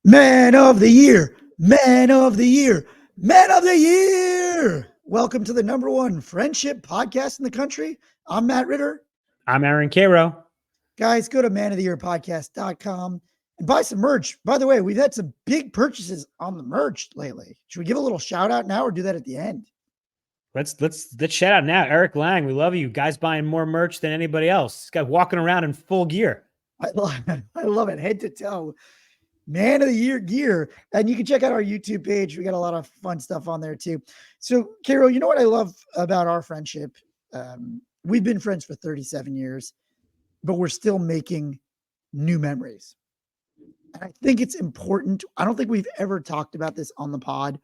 Man of the year, man of the year, man of the year. Welcome to the number one friendship podcast in the country. I'm Matt Ritter. I'm Aaron Karo. Guys, go to manoftheyearpodcast.com and buy some merch. By the way, we've had some big purchases on the merch lately. Should we give a little shout out now or do that at the end? Let's shout out now. Eric Lang, we love you. Guys buying more merch than anybody else. This guy walking around in full gear. I love it, head to toe. Man of the year gear. And you can check out our YouTube page. We got a lot of fun stuff on there too. So, Karo, you know what I love about our friendship? We've been friends for 37 years, but we're still making new memories. And I think it's important. I don't think we've ever talked about this on the pod.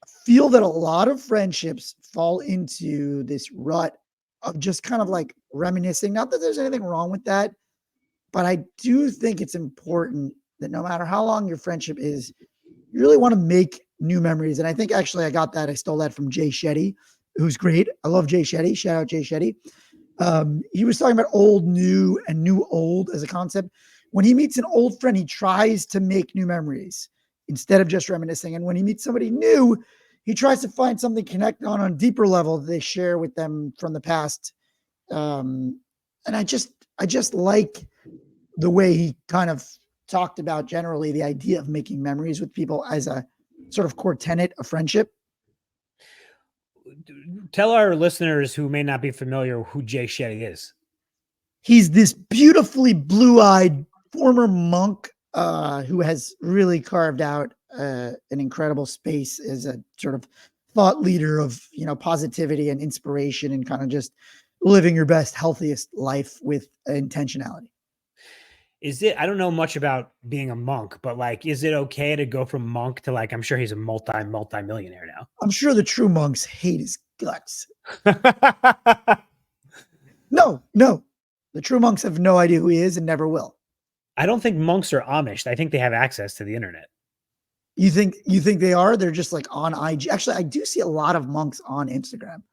I feel that a lot of friendships fall into this rut of just kind of like reminiscing. Not that there's anything wrong with that, but I do think it's important that no matter how long your friendship is, you really want to make new memories. And I think actually I stole that from Jay Shetty, who's great. I love Jay Shetty. Shout out Jay Shetty. He was talking about old, new, and new old as a concept. When he meets an old friend, he tries to make new memories instead of just reminiscing. And when he meets somebody new, he tries to find something connect on a deeper level that they share with them from the past. And I just like the way he kind of talked about generally the idea of making memories with people as a sort of core tenet of friendship. Tell our listeners who may not be familiar who Jay Shetty is. He's this beautifully blue-eyed former monk who has really carved out an incredible space as a sort of thought leader of, positivity and inspiration and kind of just living your best, healthiest life with intentionality. I don't know much about being a monk, but is it okay to go from monk to I'm sure he's a multi-millionaire now. I'm sure the true monks hate his guts. No. The true monks have no idea who he is and never will. I don't think monks are Amish. I think they have access to the internet. You think they are? They're just on IG. Actually, I do see a lot of monks on Instagram.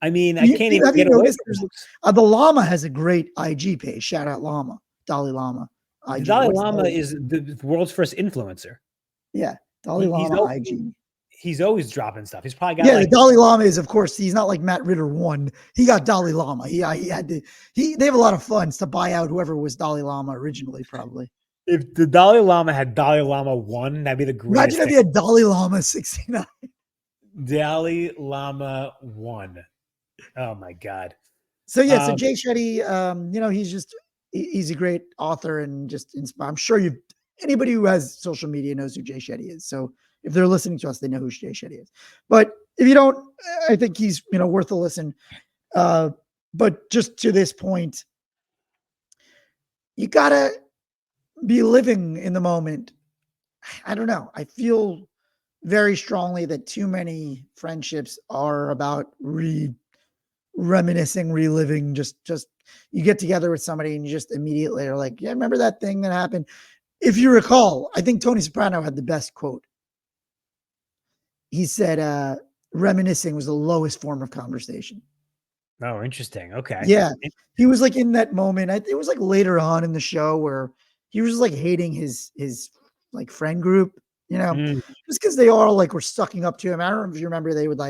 I mean, I can't even get away from monks. The Llama has a great IG page. Shout out Llama. Dalai Lama. IG. Dalai Lama is the world's first influencer. Yeah, Dalai Lama IG. He's always dropping stuff. He's probably got the Dalai Lama is, of course, he's not like Matt Ritter one. He got Dalai Lama. They have a lot of funds to buy out whoever was Dalai Lama originally, probably. If the Dalai Lama had Dalai Lama 1, that'd be the greatest. Imagine if he had Dalai Lama 69. Dalai Lama 1. Oh my God. So so Jay Shetty, he's a great author and just inspire. I'm sure anybody who has social media knows who Jay Shetty is. So if they're listening to us, they know who Jay Shetty is. But if you don't, I think he's, worth a listen. But just to this point, you gotta be living in the moment. I don't know. I feel very strongly that too many friendships are about reminiscing, reliving, just you get together with somebody and you just immediately are like, yeah, remember that thing that happened? If you recall, I think Tony Soprano had the best quote. He said, reminiscing was the lowest form of conversation. Oh, interesting. Okay. Yeah. He was in that moment. It was later on in the show where he was hating his friend group, just because they all were sucking up to him. I don't know if you remember, they would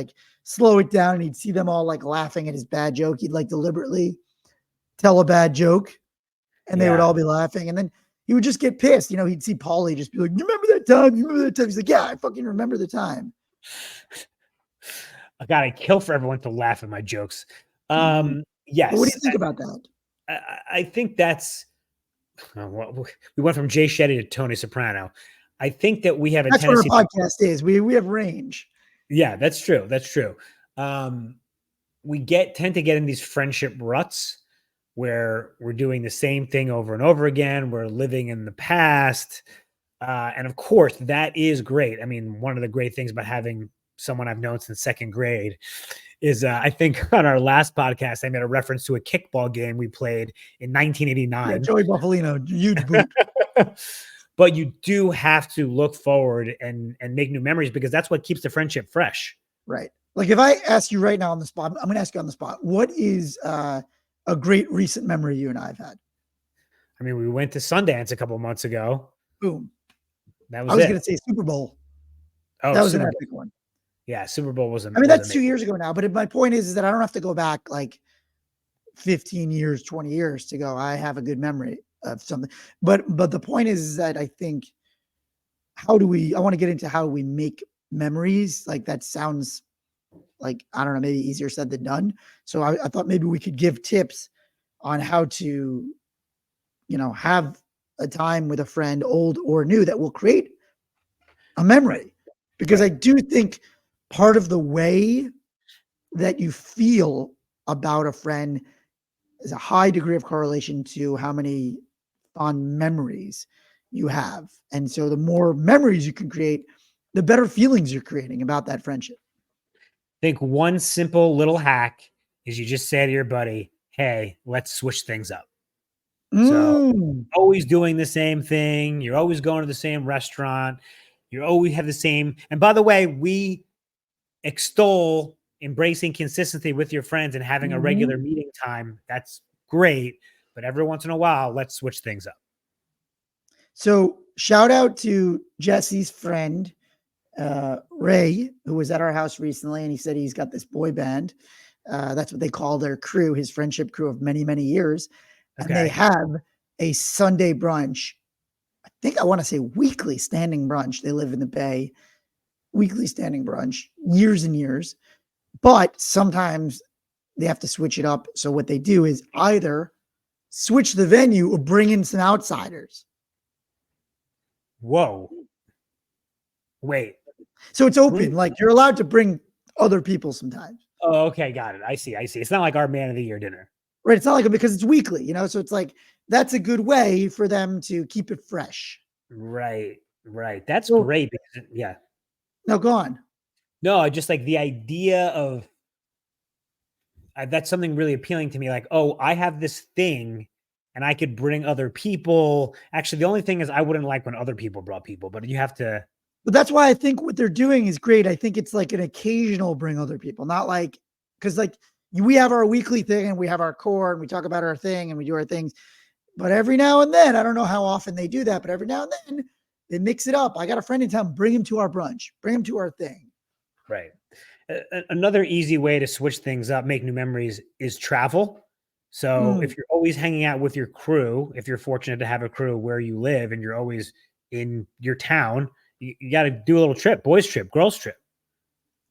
slow it down and he'd see them all laughing at his bad joke. He'd deliberately tell a bad joke and they would all be laughing. And then he would just get pissed. He'd see Paulie just be like, you remember that time? You remember that time? He's like, yeah, I fucking remember the time. I gotta kill for everyone to laugh at my jokes. Yes. But what do you think about that? I think that's, we went from Jay Shetty to Tony Soprano. I think that we have a tendency. That's what our podcast is. We have range. Yeah, that's true. That's true. We tend to get in these friendship ruts where we're doing the same thing over and over again. We're living in the past. And of course, that is great. I mean, one of the great things about having someone I've known since second grade is I think on our last podcast, I made a reference to a kickball game we played in 1989. Yeah, Joey Buffalino, huge boot. But you do have to look forward and make new memories because that's what keeps the friendship fresh. Right. If I ask you right now on the spot, I'm going to ask you on the spot, what is a great recent memory you and I have had? I mean, we went to Sundance a couple of months ago. Boom. That I was was it. going to say Super Bowl. Oh, That was Super an Bowl. epic one. Yeah, Super Bowl was. I mean, that's 2 years ago now. But my point is that I don't have to go back like 15 years, 20 years to go. I have a good memory of something. But the point is that I think I want to get into how we make memories. Like that sounds like, I don't know, maybe easier said than done. So I thought maybe we could give tips on how to, have a time with a friend, old or new, that will create a memory. Because I do think part of the way that you feel about a friend is a high degree of correlation to how many fond memories you have. And so the more memories you can create, the better feelings you're creating about that friendship. I think one simple little hack is you just say to your buddy, hey, let's switch things up. So always doing the same thing. You're always going to the same restaurant. You always have the same. And by the way, we extol embracing consistency with your friends and having a regular meeting time. That's great. But every once in a while, let's switch things up. So shout out to Jesse's friend, Ray, who was at our house recently. And he said he's got this boy band. That's what they call their crew, his friendship crew of many, many years. And they have a Sunday brunch. I think I want to say weekly standing brunch. They live in the Bay, weekly standing brunch, years and years. But sometimes they have to switch it up. So what they do is either switch the venue or bring in some outsiders. Whoa. Wait. So it's open. Like you're allowed to bring other people sometimes. Oh, okay. Got it. I see. It's not like our Man of the Year dinner. Right. It's not like because it's weekly, so it's like that's a good way for them to keep it fresh. Right. That's great. Because, yeah. No, go on. No, I just like the idea of that's something really appealing to me. Like, oh, I have this thing and I could bring other people. Actually, the only thing is I wouldn't like when other people brought people, but you have to. But that's why I think what they're doing is great. I think it's like an occasional bring other people, not like, because like we have our weekly thing and we have our core and we talk about our thing and we do our things. But every now and then, I don't know how often they do that, but every now and then they mix it up. I got a friend in town, bring him to our brunch, bring him to our thing. Right. Another easy way to switch things up, make new memories, is travel. So if you're always hanging out with your crew, if you're fortunate to have a crew where you live and you're always in your town, you got to do a little trip, boys trip, girls trip.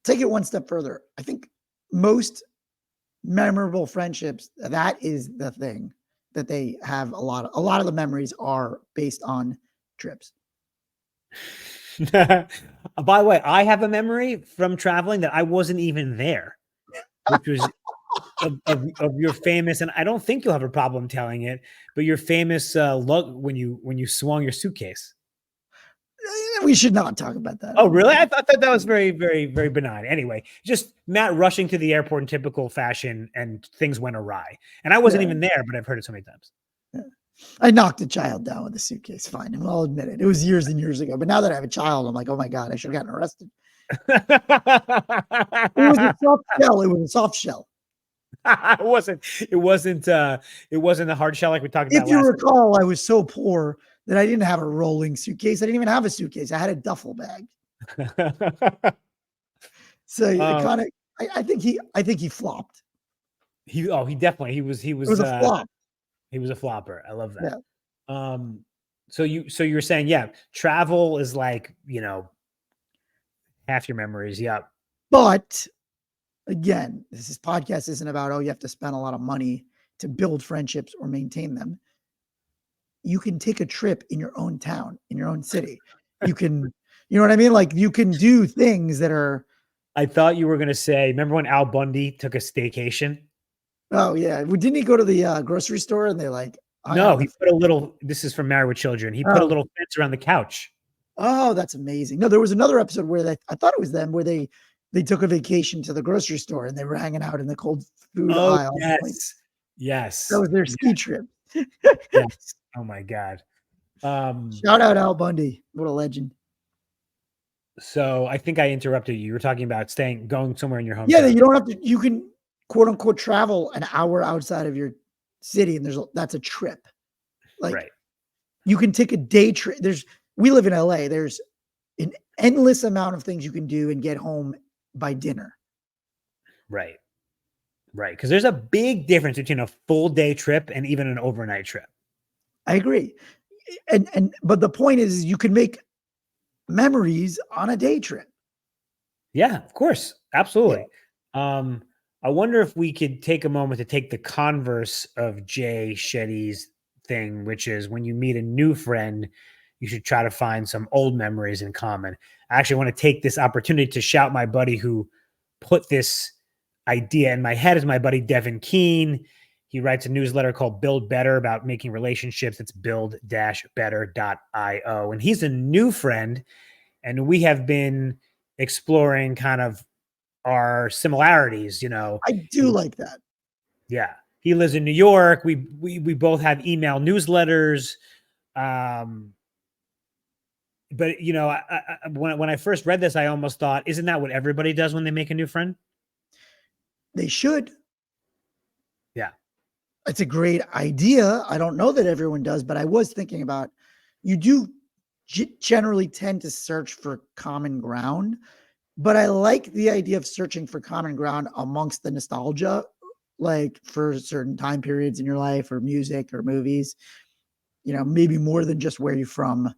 Take it one step further. I think most memorable friendships, that is the thing that they have. A lot of the memories are based on trips. By the way, I have a memory from traveling that I wasn't even there, which was of your famous, and I don't think you'll have a problem telling it, but your famous when you swung your suitcase. We should not talk about that. Oh, really? I thought that was very, very, very benign. Anyway, just Matt rushing to the airport in typical fashion and things went awry. And I wasn't even there, but I've heard it so many times. Yeah. I knocked a child down with a suitcase. Fine. And I'll admit it. It was years and years ago. But now that I have a child, I'm like, oh my God, I should have gotten arrested. It was a soft shell. It was a soft shell. It wasn't a hard shell like we talked about. If you recall, I was so poor that I didn't have a rolling suitcase. I didn't even have a suitcase. I had a duffel bag. So kind of, I think he flopped. He definitely, he was it was a flop. He was a flopper. I love that. Yeah. So you're saying, yeah, travel is like, half your memories. Yeah. But again, this podcast isn't about, you have to spend a lot of money to build friendships or maintain them. You can take a trip in your own town, in your own city. You can, you know what I mean? Like you can do things that are. I thought you were going to say, remember when Al Bundy took a staycation? Oh yeah. Didn't he go to the grocery store and they like, no, he put a little, this is from Married with Children. He put a little fence around the couch. Oh, that's amazing. No, there was another episode where I thought it was them where they took a vacation to the grocery store and they were hanging out in the cold food aisle. Yes. Yes. That was their ski trip. Yes. Oh my God. Shout out Al Bundy. What a legend. So I think I interrupted you. You were talking about going somewhere in your home. Yeah, you don't have to, you can quote unquote travel an hour outside of your city and that's a trip. Like you can take a day trip. we live in LA. There's an endless amount of things you can do and get home by dinner. Right. Right. Because there's a big difference between a full day trip and even an overnight trip. I agree. But the point is you can make memories on a day trip. Yeah, of course. Absolutely. Yeah. I wonder if we could take a moment to take the converse of Jay Shetty's thing, which is when you meet a new friend, you should try to find some old memories in common. I actually want to take this opportunity to shout my buddy who put this idea in my head, is my buddy Devin Keene. He writes a newsletter called Build Better about making relationships. It's build-better.io. And he's a new friend, and we have been exploring kind of our similarities, you know. I do like that. Yeah. He lives in New York. We both have email newsletters. But you know, when I first read this, I almost thought, isn't that what everybody does when they make a new friend? They should. Yeah. It's a great idea. I don't know that everyone does, but I was thinking about, you do generally tend to search for common ground, but I like the idea of searching for common ground amongst the nostalgia, like for certain time periods in your life or music or movies, you know, maybe more than just where you're from,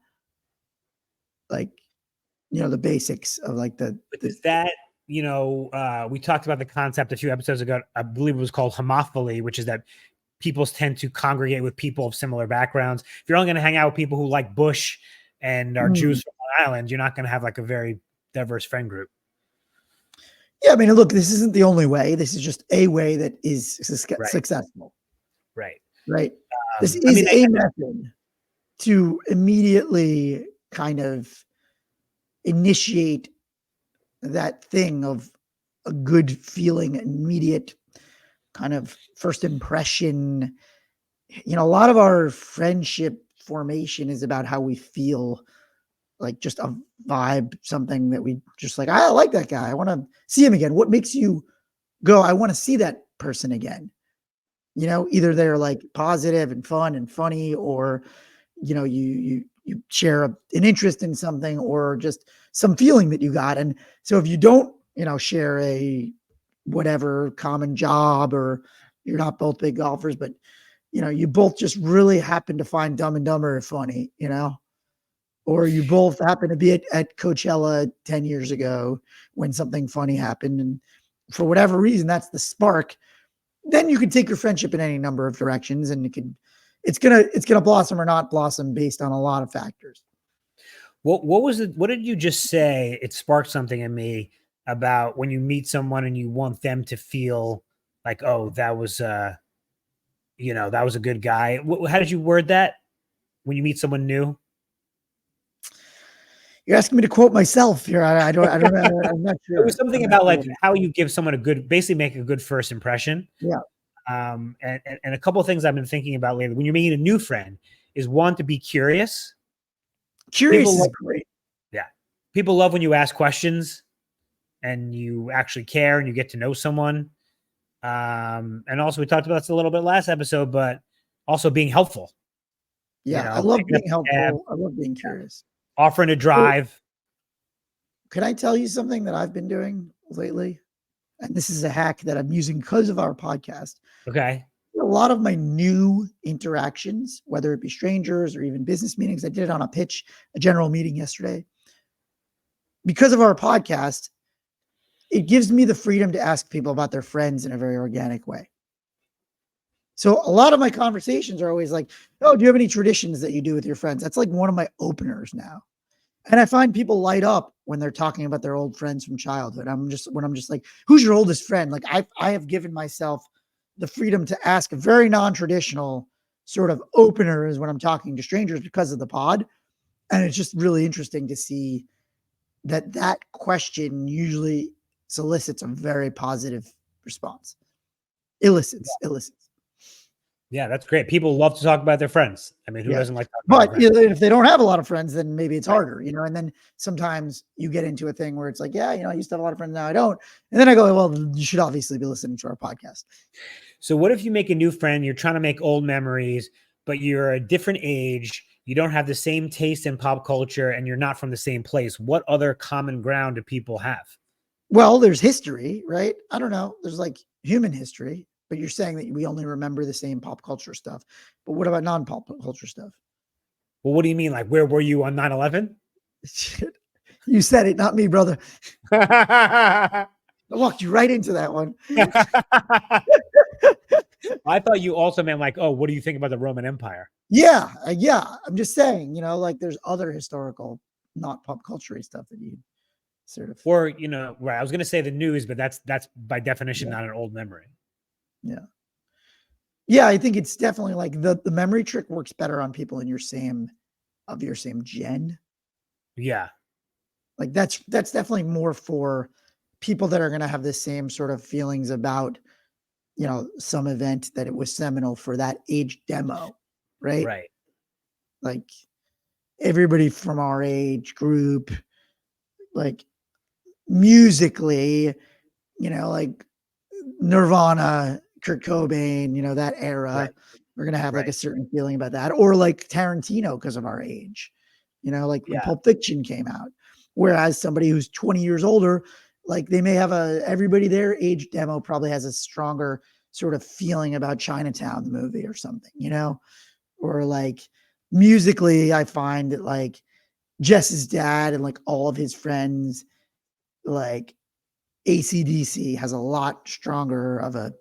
like, you know, the basics of like is that, you know, we talked about the concept a few episodes ago. I believe it was called homophily, which is that people tend to congregate with people of similar backgrounds. If you're only going to hang out with people who like Bush and are Jews from Long Island, you're not going to have like a very diverse friend group. Yeah, I mean, look, this isn't the only way. This is just a way that is successful. Right. Right. This is a method to immediately kind of initiate that thing of a good feeling, immediate kind of first impression. You know, a lot of our friendship formation is about how we feel, like just a vibe, something that we just like, I like that guy. I want to see him again. What makes you go, I want to see that person again? You know, either they're like positive and fun and funny, or, you know, you share an interest in something, or just some feeling that you got. And so if you don't, you know, share a whatever common job, or you're not both big golfers, but, you know, you both just really happen to find Dumb and Dumber funny, you know, or you both happen to be at Coachella 10 years ago when something funny happened, and for whatever reason, that's the spark. Then you could take your friendship in any number of directions, and it's gonna blossom or not blossom based on a lot of factors. What did you just say? It sparked something in me about when you meet someone and you want them to feel like, oh, that was you know, that was a good guy. How did you word that when you meet someone new? You're asking me to quote myself here. I don't know. I'm not sure. It was something about like how you give someone basically make a good first impression. Yeah. And a couple of things I've been thinking about lately when you're meeting a new friend is, one, to be curious. Curious is great. Yeah. People love when you ask questions and you actually care and you get to know someone. And also we talked about this a little bit last episode, but also being helpful. Yeah. You know, I love being helpful. I love being curious. Offering to drive. Can I tell you something that I've been doing lately? And this is a hack that I'm using because of our podcast. Okay. A lot of my new interactions, whether it be strangers or even business meetings, I did it on a general meeting yesterday. Because of our podcast, it gives me the freedom to ask people about their friends in a very organic way. So a lot of my conversations are always like, oh, do you have any traditions that you do with your friends? That's like one of my openers now. And I find people light up when they're talking about their old friends from childhood. I'm just like, who's your oldest friend? Like I have given myself the freedom to ask a very non-traditional sort of openers when I'm talking to strangers because of the pod. And it's just really interesting to see that question usually solicits a very positive response. Elicits. Yeah, that's great. People love to talk about their friends. I mean, who doesn't like talking about their friends? If they don't have a lot of friends, then maybe it's harder, you know. And then sometimes you get into a thing where it's like, yeah, you know, I used to have a lot of friends, now I don't. And then I go, well, you should obviously be listening to our podcast. So what if you make a new friend, you're trying to make old memories, but you're a different age you don't have the same taste in pop culture, and you're not from the same place. What other common ground do people have? Well, there's history, right? I don't know. There's like human history, but you're saying that we only remember the same pop culture stuff. But what about non-pop culture stuff? Well, what do you mean? Like, where were you on 9/11? Shit. You said it, not me, brother. I walked you right into that one. I thought you also meant like, oh, what do you think about the Roman Empire? Yeah. I'm just saying, like there's other historical, not pop culture stuff that you sort of. Or, right. I was going to say the news, but that's by definition not an old memory. Yeah. Yeah, I think it's definitely like the memory trick works better on people in your same gen. Yeah. Like that's definitely more for people that are going to have the same sort of feelings about, some event that it was seminal for that age demo, right? Right. Like everybody from our age group, like musically, like Nirvana, Kurt Cobain, that era, Right. we're going to have like a certain feeling about that. Or like Tarantino because of our age, like when Pulp Fiction came out. Whereas somebody who's 20 years older, like they may have everybody their age demo probably has a stronger sort of feeling about Chinatown, the movie or something, or like musically, I find that like Jess's dad and like all of his friends, like AC/DC has a lot stronger of a,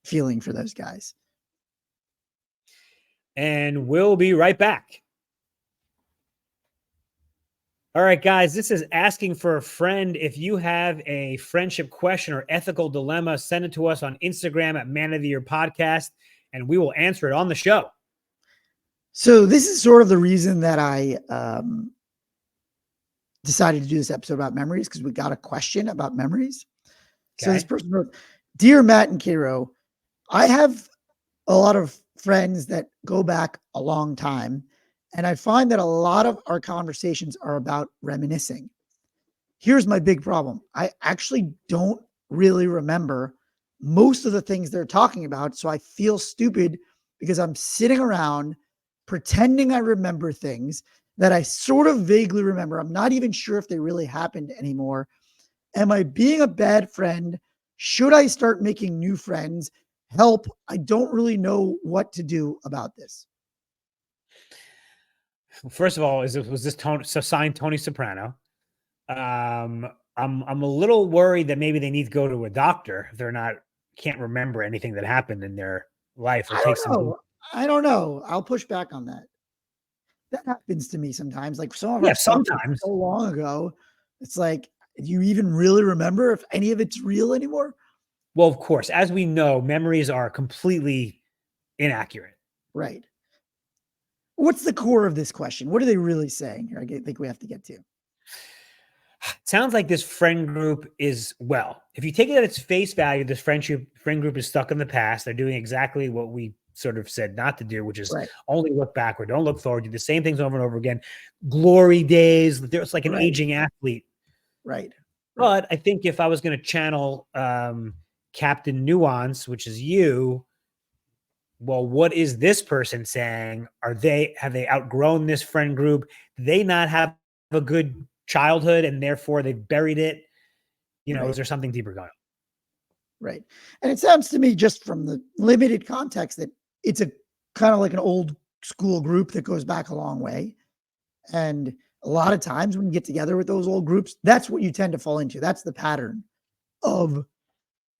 feeling for those guys. And we'll be right back. All right, guys, this is Asking for a Friend. If you have a friendship question or ethical dilemma, send it to us on Instagram at Man of the Year Podcast, and we will answer it on the show. So this is sort of the reason that I decided to do this episode about memories, because we got a question about memories. Okay. So this person wrote, "Dear Matt and Karo, I have a lot of friends that go back a long time, and I find that a lot of our conversations are about reminiscing. Here's my big problem. I actually don't really remember most of the things they're talking about, so I feel stupid because I'm sitting around pretending I remember things that I sort of vaguely remember. I'm not even sure if they really happened anymore. Am I being a bad friend? Should I start making new friends? Help. I don't really know what to do about this." First of all, was this signed Tony Soprano? I'm a little worried that maybe they need to go to a doctor if they're can't remember anything that happened in their life. I don't know. I'll push back on that. That happens to me sometimes. Like some of our stuff sometimes so long ago, it's like, do you even really remember if any of it's real anymore? Well, of course, as we know, memories are completely inaccurate. Right. What's the core of this question? What are they really saying here? I think we have to get to. It sounds like this friend group is, well, if you take it at its face value, this friend group is stuck in the past. They're doing exactly what we sort of said not to do, which is only look backward, don't look forward, do the same things over and over again. Glory days. There's like an aging athlete. Right. But I think if I was going to channel Captain Nuance, which is you, well, what is this person saying? Have they outgrown this friend group? Do they not have a good childhood and therefore they buried it? Is there something deeper going on? Right. And it sounds to me, just from the limited context, that it's a kind of like an old school group that goes back a long way. And a lot of times when you get together with those old groups, that's what you tend to fall into. That's the pattern of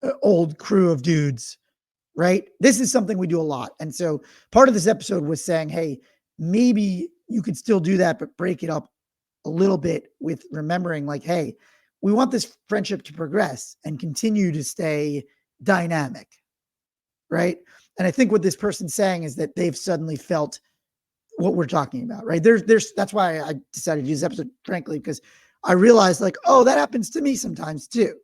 an old crew of dudes, right? This is something we do a lot. And so part of this episode was saying, hey, maybe you could still do that, but break it up a little bit with remembering like, hey, we want this friendship to progress and continue to stay dynamic, right? And I think what this person's saying is that they've suddenly felt what we're talking about, right? That's why I decided to use this episode, frankly, because I realized like, oh, that happens to me sometimes too.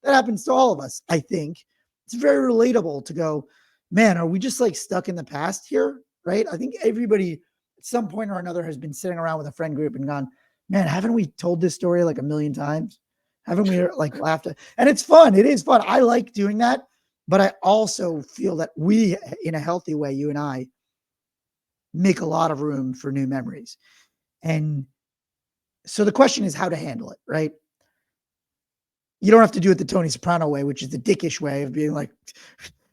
That happens to all of us. I think it's very relatable to go, man, are we just like stuck in the past here, right? I think everybody at some point or another has been sitting around with a friend group and gone, man, haven't we told this story like a million times? Haven't we like laughed at? And it's fun. It is fun. I like doing that. But I also feel that we, in a healthy way, you and I, make a lot of room for new memories. And so the question is how to handle it, right? You don't have to do it the Tony Soprano way, which is the dickish way of being like,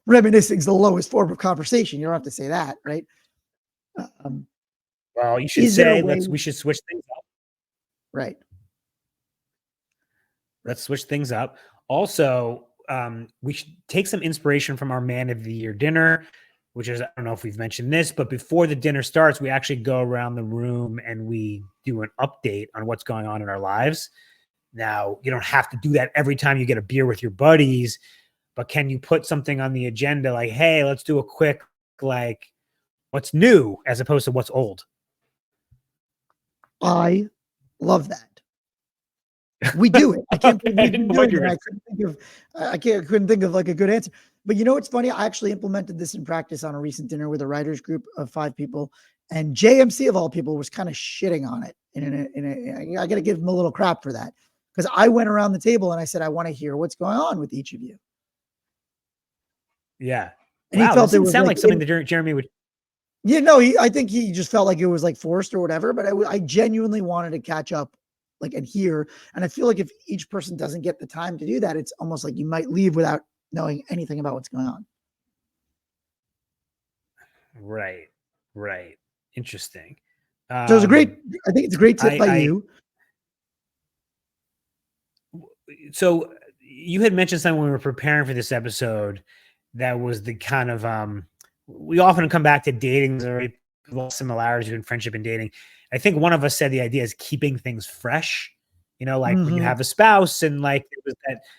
reminiscing is the lowest form of conversation. You don't have to say that, right? Well, you should Is there a say, way? we should switch things up. Right. Let's switch things up. Also, we should take some inspiration from our Man of the Year dinner, which is, I don't know if we've mentioned this, but before the dinner starts, we actually go around the room and we do an update on what's going on in our lives. Now, you don't have to do that every time you get a beer with your buddies, but can you put something on the agenda like, hey, let's do a quick, like, what's new as opposed to what's old? I love that. We do it. I can't believe we've been doing it. I couldn't think of like a good answer. But you know what's funny? I actually implemented this in practice on a recent dinner with a writers group of 5 people, and JMC of all people was kind of shitting on it. I got to give him a little crap for that, because I went around the table and I said, I want to hear what's going on with each of you. Yeah. And he felt it would sound like something that Jeremy would. Yeah, no, I think he just felt like it was like forced or whatever, but I genuinely wanted to catch up, like, and hear. And I feel like if each person doesn't get the time to do that, it's almost like you might leave without knowing anything about what's going on. Right. Interesting. So it's I think it's a great tip by you. So you had mentioned something when we were preparing for this episode that was the kind of, we often come back to dating. There are similarities between friendship and dating. I think one of us said the idea is keeping things fresh. You know, like when you have a spouse, and like it was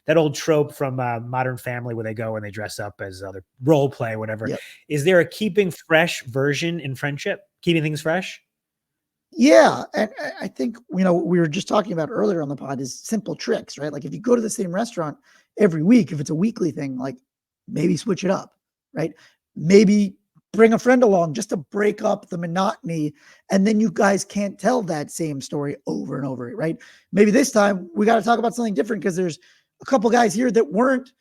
that old trope from Modern Family where they go and they dress up as other role play, whatever. Yep. Is there a keeping fresh version in friendship? Keeping things fresh? Yeah. And I think, we were just talking about earlier on the pod is simple tricks, right? Like if you go to the same restaurant every week, if it's a weekly thing, like maybe switch it up, right? Maybe bring a friend along just to break up the monotony. And then you guys can't tell that same story over and over, right? Maybe this time we got to talk about something different because there's a couple guys here that weren't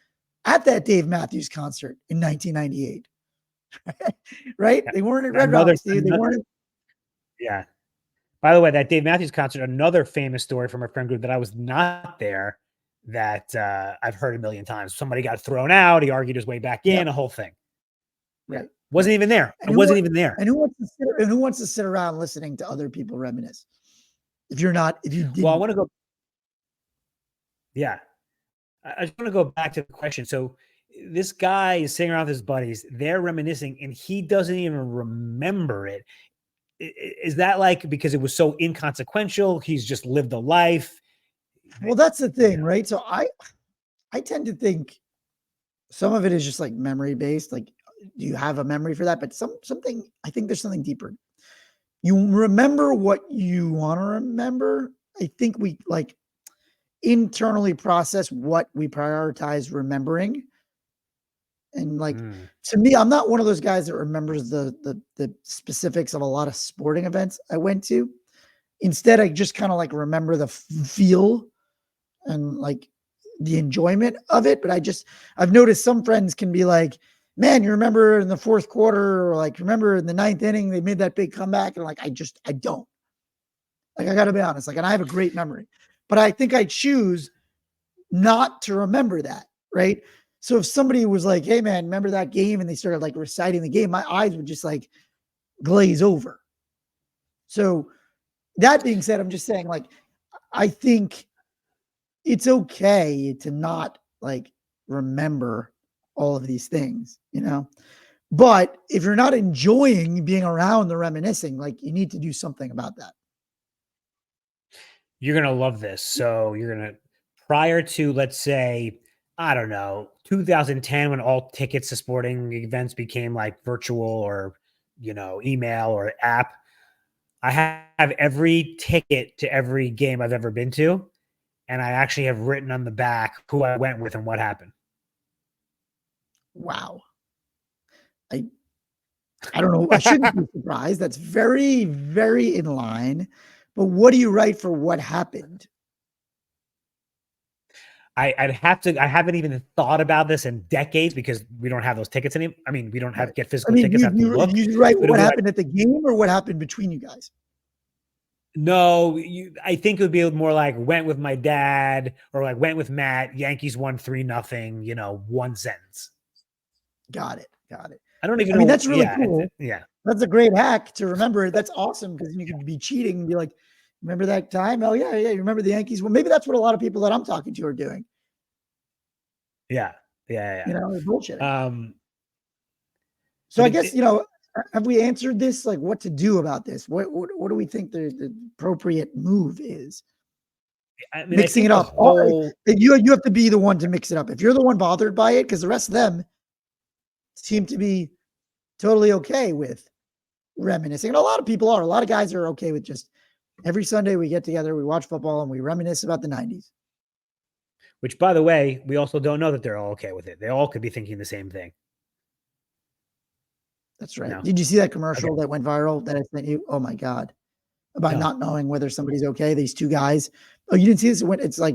at that Dave Matthews concert in 1998, right? They weren't at Red Rocks. They weren't. Yeah. By the way, that Dave Matthews concert, another famous story from our friend group that I was not there, that I've heard a million times. Somebody got thrown out. He argued his way back in, a whole thing. Right. Wasn't even there. I wasn't even there. And who wants to sit around listening to other people reminisce? If you didn't. Well, I want to go. Yeah. I just want to go back to the question. So this guy is sitting around with his buddies. They're reminiscing and he doesn't even remember it. Is that like because it was so inconsequential? He's just lived a life. Well, that's the thing, right? So I tend to think some of it is just like memory based. Like, do you have a memory for that? But something, I think there's something deeper. You remember what you want to remember. I think we like internally process what we prioritize remembering. And like, to me, I'm not one of those guys that remembers the specifics of a lot of sporting events I went to. Instead, I just kind of like remember the feel and like the enjoyment of it. But I've noticed some friends can be like, man, you remember in the 4th quarter, or like, remember in the 9th inning, they made that big comeback. And like, I don't. Like, I got to be honest. Like, and I have a great memory, but I think I choose not to remember that. Right. So if somebody was like, hey man, remember that game? And they started like reciting the game, my eyes would just like glaze over. So that being said, I'm just saying, like, I think it's okay to not like remember all of these things, but if you're not enjoying being around the reminiscing, like, you need to do something about that. You're going to love this. So you're going to, prior to, let's say, I don't know, 2010, when all tickets to sporting events became like virtual or, email or app, I have every ticket to every game I've ever been to. And I actually have written on the back who I went with and what happened. Wow. I don't know. I shouldn't be surprised. That's very, very in line. But what do you write for what happened? I'd have to. I haven't even thought about this in decades because we don't have those tickets anymore. I mean, we don't have get I physical mean, tickets. I have to look. you write But it'd what be like, happened at the game or what happened between you guys? no, I think it would be more like went with my dad or like went with Matt. Yankees won 3-0. You know, one sentence. Got it. Got it. I don't even I mean, know. that's really Yeah, cool. yeah, That's a great hack to remember. That's awesome because you could be cheating and be like, remember that time? Oh, yeah, yeah. You remember the Yankees? Well, maybe that's what a lot of people that I'm talking to are doing. yeah, yeah, You know, they're bullshitting. So but I guess, you know, have we answered this? Like what to do about this? What do we think the appropriate move is? I mean, I Mixing think it the up. whole. You have to be the one to mix it up. If you're the one bothered by it, because the rest of them seem to be totally okay with reminiscing. And a lot of people are. A lot of guys are okay with just every Sunday we get together, we watch football, and we reminisce about the 90s. Which, by the way, we also don't know that they're all okay with it. They all could be thinking the same thing. That's right. No. Did you see that commercial that went viral that I sent you? Oh my God. About not knowing whether somebody's okay. These two guys. Oh, you didn't see this? It's like,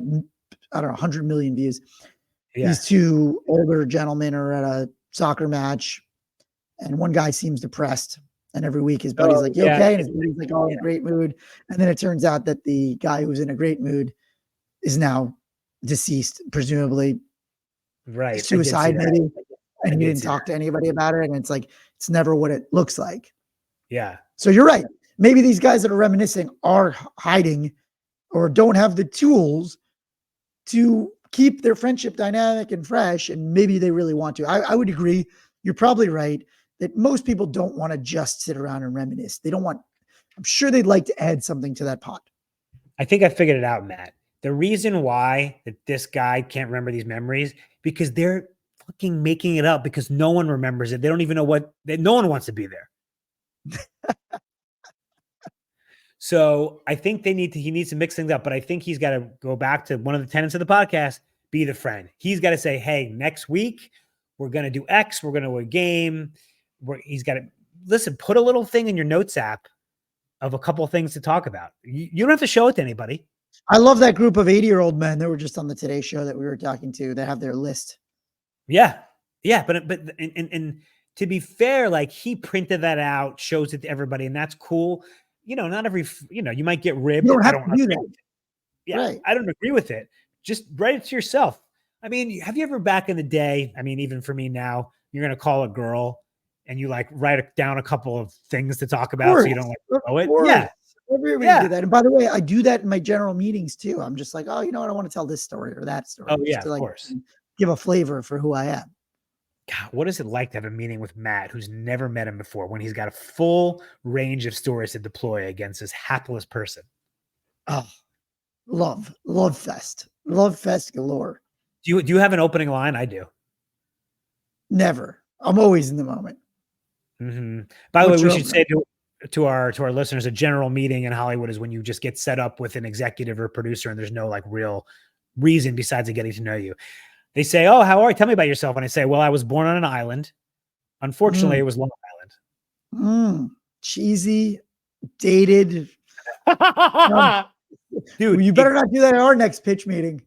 I don't know, 100 million views. Yeah. These two older gentlemen are at a soccer match, and one guy seems depressed. And every week his buddy's like, you okay? And his buddy's like, oh, in a great mood. And then it turns out that the guy who's in a great mood is now deceased, presumably. Right. Suicide, maybe. And he didn't talk to anybody about it. And it's like, it's never what it looks like. Yeah. So you're right. Maybe these guys that are reminiscing are hiding or don't have the tools to keep their friendship dynamic and fresh. And maybe they really want to. I would agree. You're probably right that most people don't want to just sit around and reminisce. They don't want, I'm sure they'd like to add something to that pot. I think I figured it out, Matt. The reason why that this guy can't remember these memories, because they're fucking making it up because no one remembers it. They don't even know no one wants to be there. So I think he needs to mix things up, but I think he's got to go back to one of the tenets of the podcast, be the friend. He's got to say, hey, next week we're going to do X. We're going to a game. He's got to listen, put a little thing in your notes app of a couple of things to talk about. You don't have to show it to anybody. I love that group of 80-year-old men that were just on the Today Show that we were talking to. They have their list. Yeah. Yeah. But to be fair, like he printed that out, shows it to everybody, and that's cool. You know, not every, you might get ribbed. You don't have to do that. Yeah. Right. I don't agree with it. Just write it to yourself. I mean, have you ever back in the day, I mean, even for me now, you're going to call a girl and you like write down a couple of things to talk about so you don't like know it. Yeah. Everybody do that. And by the way, I do that in my general meetings too. I'm just like, oh, you know what? I want to tell this story or that story. Oh, just yeah, to, like, of course. give a flavor for who I am. God, what is it like to have a meeting with Matt, who's never met him before, when he's got a full range of stories to deploy against this hapless person? Oh, love fest galore. Do you have an opening line? I do. Never. I'm always in the moment. Mm-hmm. By the way, we should say to our listeners, a general meeting in Hollywood is when you just get set up with an executive or producer and there's no like real reason besides getting to know you. They say, oh, how are you? Tell me about yourself. And I say, well, I was born on an island. Unfortunately, it was Long Island. Cheesy, dated. Dude, you better not do that at our next pitch meeting.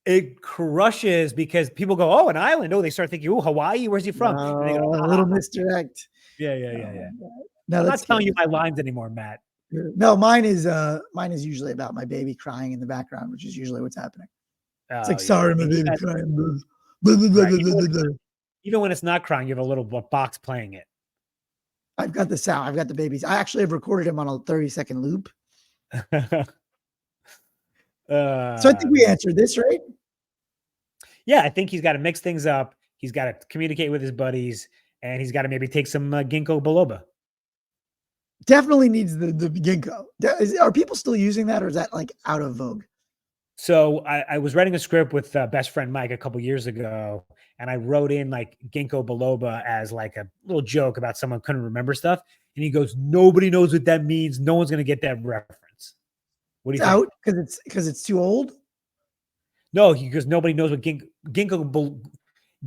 It crushes because people go, oh, an island. Oh, they start thinking, oh, Hawaii, where's he from? And they go, a little misdirect. Yeah. No, I'm not telling you my lines anymore, Matt. No, mine is usually about my baby crying in the background, which is usually what's happening. It's like, sorry, my baby crying. Even when it's not crying, you have a little box playing it. I've got the sound. I've got the babies. I actually have recorded him on a 30-second loop. So I think we answered this, right? Yeah, I think he's got to mix things up. He's got to communicate with his buddies, and he's got to maybe take some ginkgo biloba. Definitely needs the ginkgo. Are people still using that, or is that like out of vogue? So I was writing a script with best friend Mike a couple years ago, and I wrote in like ginkgo biloba as like a little joke about someone couldn't remember stuff. And he goes, nobody knows what that means. No one's going to get that reference. What do you think? Out because it's too old? No, because nobody knows what ginkgo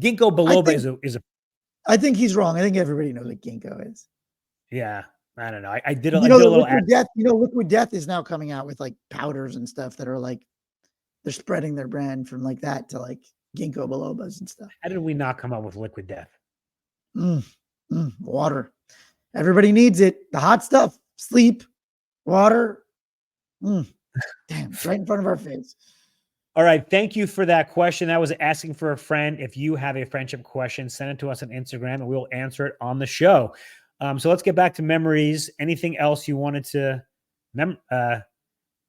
biloba is a. I think he's wrong. I think everybody knows what ginkgo is. Yeah. I don't know. I did a little liquid death. Liquid death is now coming out with like powders and stuff that are like they're spreading their brand from like that to like ginkgo bilobas and stuff. How did we not come up with liquid death? Water. Everybody needs it. The hot stuff, sleep, water. Damn, it's right in front of our face. All right. Thank you for that question. That was asking for a friend. If you have a friendship question, send it to us on Instagram and we'll answer it on the show. So let's get back to memories. Anything else you wanted to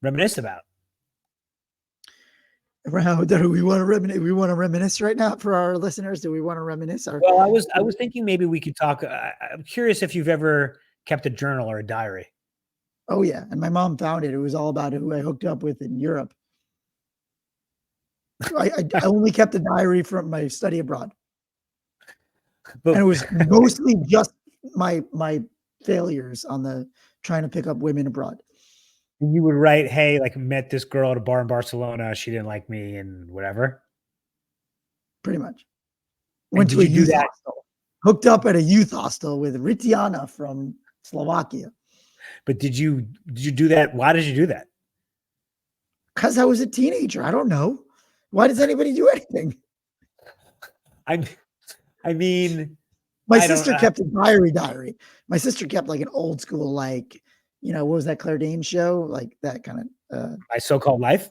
reminisce about? Do we want to reminisce? We want to reminisce right now for our listeners. Do we want to reminisce? Well, I was thinking maybe we could talk. I'm curious if you've ever kept a journal or a diary. Oh yeah, and my mom found it. It was all about who I hooked up with in Europe. I only kept a diary from my study abroad, and it was mostly just my failures on the trying to pick up women abroad. You would write, "Hey, like met this girl at a bar in Barcelona. She didn't like me, and whatever." Pretty much. Went to a youth hostel. Hooked up at a youth hostel with Ritiana from Slovakia. But did you do that? Why did you do that? Because I was a teenager. I don't know. Why does anybody do anything? I mean, my sister kept a diary. My sister kept like an old school, like, what was that Claire Danes show? Like that kind of My So-Called Life?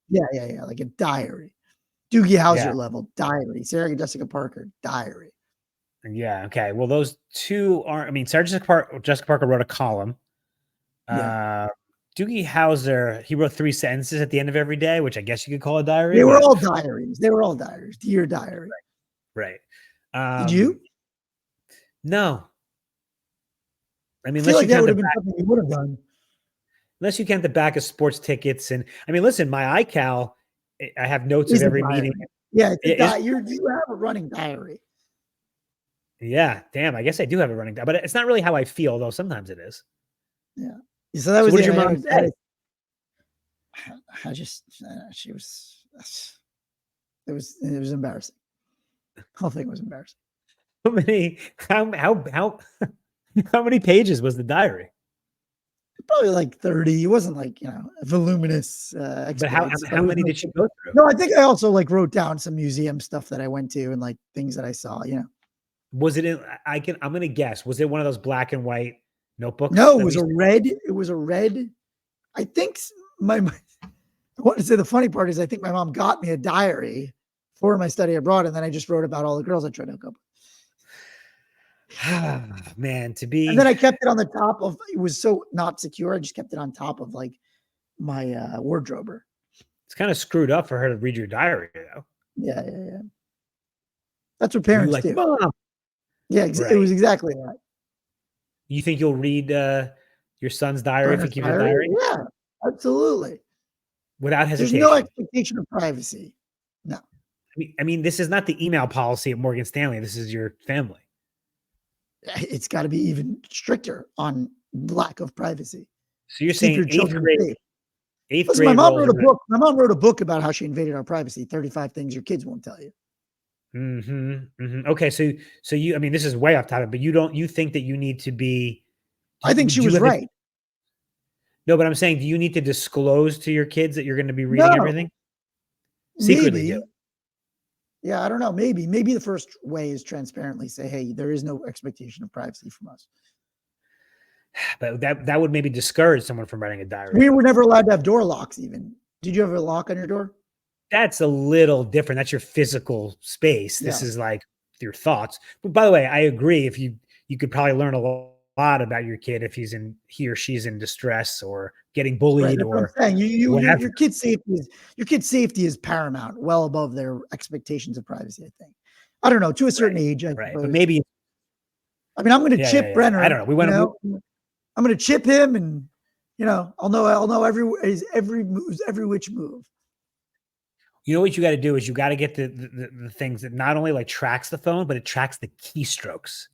Yeah. Like a diary. Doogie Howser level diary. Sarah Jessica Parker diary. Yeah. Okay. Well, those two aren't. I mean, Sarah Jessica Parker wrote a column. Doogie Howser, he wrote 3 sentences at the end of every day, which I guess you could call a diary. They were all diaries. Dear diary. Right. Did you? No. I mean, I feel like that would have been something you would have done. Unless you count the back of sports tickets. And I mean, listen, my iCal, I have notes of every meeting. Yeah. You have a running diary. Yeah. Damn. I guess I do have a running diary, but it's not really how I feel, though. Sometimes it is. Yeah. So that was what did your mom say? It was embarrassing. The whole thing was embarrassing. How many pages was the diary? Probably like 30. It wasn't like, voluminous. But how many did she go through? No, I think I also like wrote down some museum stuff that I went to and like things that I saw, Was it I'm going to guess. Was it one of those black and white notebooks? No, it was a red. I think I want to say the funny part is I think my mom got me a diary for my study abroad. And then I just wrote about all the girls I tried to hook up with. Man, and then I kept it on the top of, it was so not secure. I just kept it on top of like my wardrober. It's kind of screwed up for her to read your diary, though. Yeah. That's what parents do. Mom. Yeah, It was exactly that. You think you'll read your son's diary if he gives you a diary? Yeah, absolutely. Without hesitation. There's no expectation of privacy. No. I mean, this is not the email policy at Morgan Stanley. This is your family. It's got to be even stricter on lack of privacy. So you're saying eighth grade. My mom wrote a book. My mom wrote a book about how she invaded our privacy. 35 things your kids won't tell you. Okay, so you. I mean, this is way off topic, but you think that you need to be? I think she was right. No, but I'm saying, do you need to disclose to your kids that you're going to be reading everything? Secretly do. Yeah, I don't know. Maybe the first way is transparently say, hey, there is no expectation of privacy from us. But that would maybe discourage someone from writing a diary. We were never allowed to have door locks even. Did you have a lock on your door? That's a little different. That's your physical space. This is like your thoughts. But by the way, I agree. If you could probably learn a lot about your kid if he or she's in distress or getting bullied, or your kid's safety is paramount, well above their expectations of privacy. I think. I don't know, to a certain age, but maybe. I mean, I'm going to chip Brenner. I don't know. I'm going to chip him, and I'll know every which move. You know what you got to do is you got to get the things that not only like tracks the phone, but it tracks the keystrokes.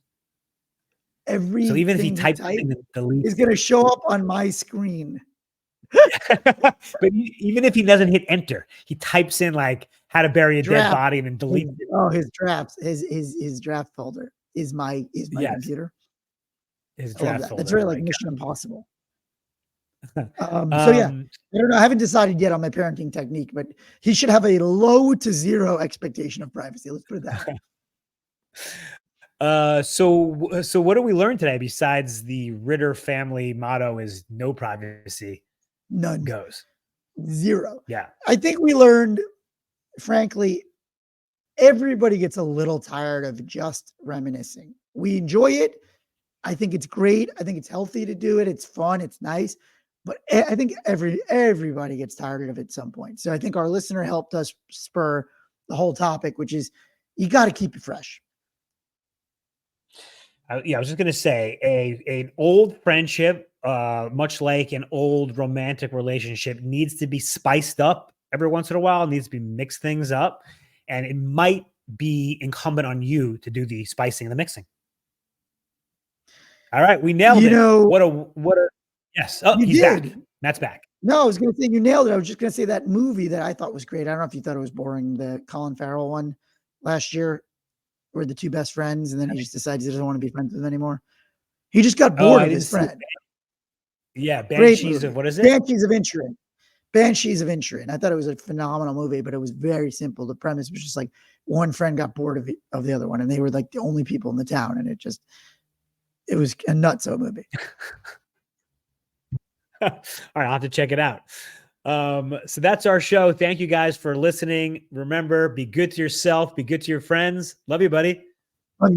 So even if he types delete, is going to show up on my screen. But even if he doesn't hit enter, he types in like how to bury a dead body and then delete it. Oh, his drafts, his draft folder is my computer. His draft folder. That's very like Mission Impossible. So yeah, I don't know. I haven't decided yet on my parenting technique, but he should have a low to zero expectation of privacy. Let's put it that way. So what do we learn today besides the Ritter family motto is no privacy None. goes? Zero. Yeah. I think we learned, frankly, everybody gets a little tired of just reminiscing. We enjoy it. I think it's great. I think it's healthy to do it. It's fun. It's nice. But I think everybody gets tired of it at some point. So I think our listener helped us spur the whole topic, which is you got to keep it fresh. Yeah, I was just gonna say an old friendship, much like an old romantic relationship, needs to be spiced up every once in a while. Needs to be mixed things up, and it might be incumbent on you to do the spicing and the mixing. All right, we nailed it. What a yes. Oh, he's back. Matt's back. No, I was going to say you nailed it. I was just going to say that movie that I thought was great. I don't know if you thought it was boring, the Colin Farrell one last year, where the two best friends, and then he just decides he doesn't want to be friends with them anymore. He just got bored of his friend. Yeah, Banshees of what is it? Banshees of Inisherin. Banshees of Inisherin. I thought it was a phenomenal movie, but it was very simple. The premise was just like one friend got bored of the other one, and they were like the only people in the town, and it was a nutso movie. All right, I'll have to check it out. So that's our show. Thank you guys for listening. Remember, be good to yourself, be good to your friends. Love you, buddy. Love you, buddy.